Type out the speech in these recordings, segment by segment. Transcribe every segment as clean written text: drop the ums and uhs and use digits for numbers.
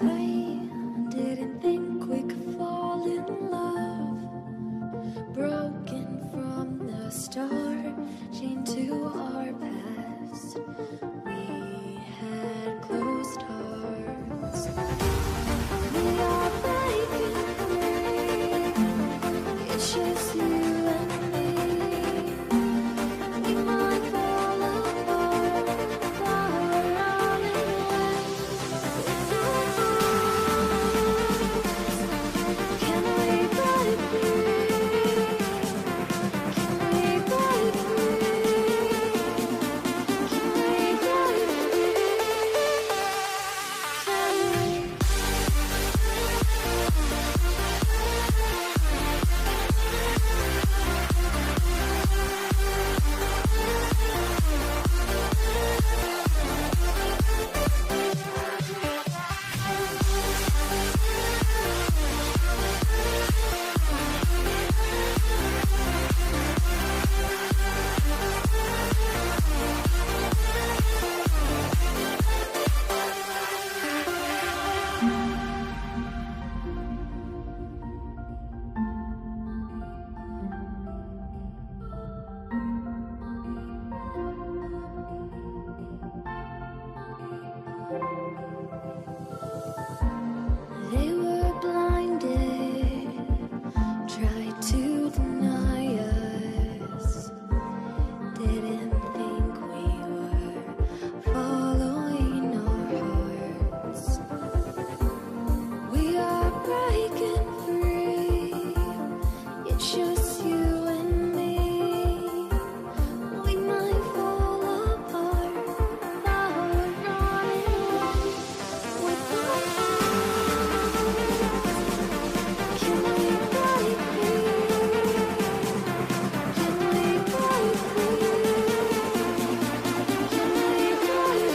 I didn't think we could fall in love. Broken from the start, chained to our past. We had closed hearts. We are breaking free. It's just you and me. We might fall apart, but we're running away with our hearts. Can we break free? Can we break free? Can we break free? Can we? They were blinded, tried to deny us. Didn't think we were following our hearts. We are breaking free. It's just you and me. We might fall apart, but we're running away with our hearts. Can we break free? Can we break free? Can we break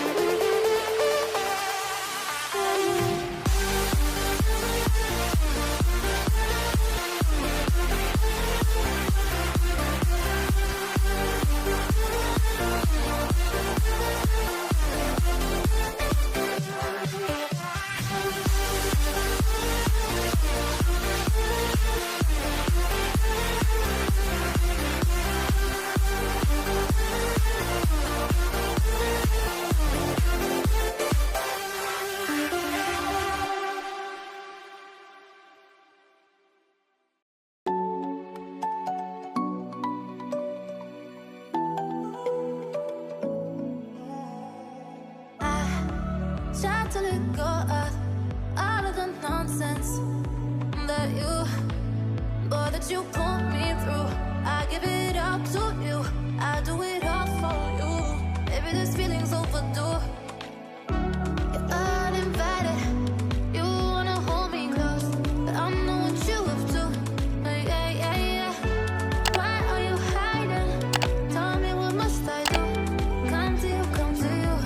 Tried to let go of all of the nonsense that you put me through. I give it up to you. I do it all for you. Maybe this feeling's overdue. You're uninvited. You wanna hold me close, but I know what you have to. Yeah, yeah, yeah. Why are you hiding? Tell me, what must I do? Come to you, come to you.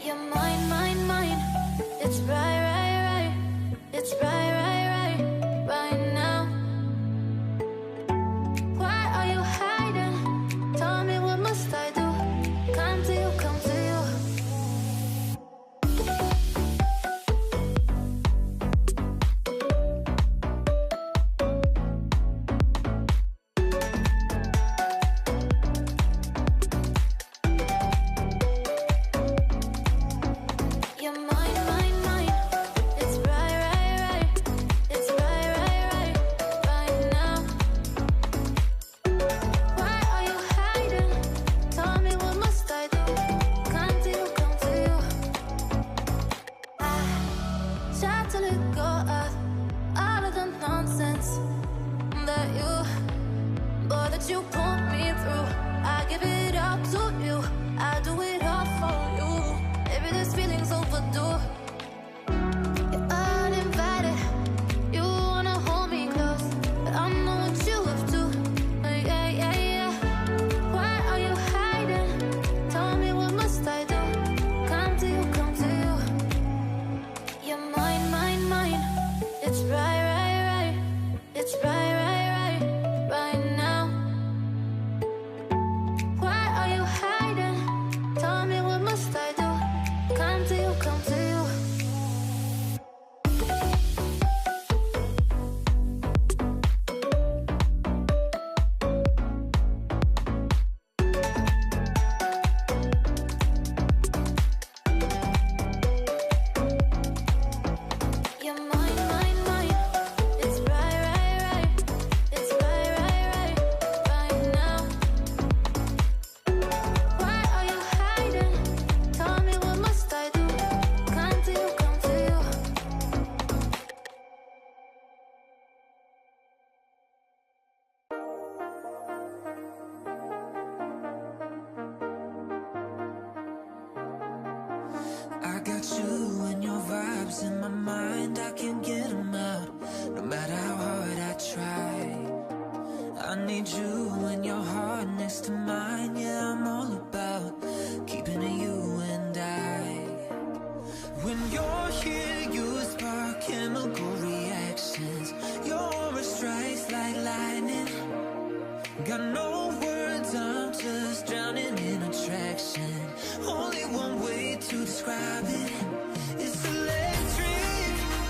You're mine, mine, mine. It's right, right, right. It's right, right, right, right now. Why are you hiding? Tell me, what must I do? Come to you, come to you. You're mine, mine, mine. It's right, right, right. It's right, right, right, right now. Why are you hiding? Tell me, what must I do? Come to you, come to you. I tried to let go of all of the nonsense that you put me through. I give it up to you. I do it all for you. Maybe this feeling's overdue. You're uninvited. You wanna hold me close, but I know what you have to. Yeah, yeah, yeah. Why are you hiding? Tell me, what must I do? Come to you, come to you. You're mine, mine, mine. It's right, right, right. It's right, right, right, right now. Why are you hiding? Tell me, what must I do? Come to you, come to you. in my mind, I can't get them out. No matter how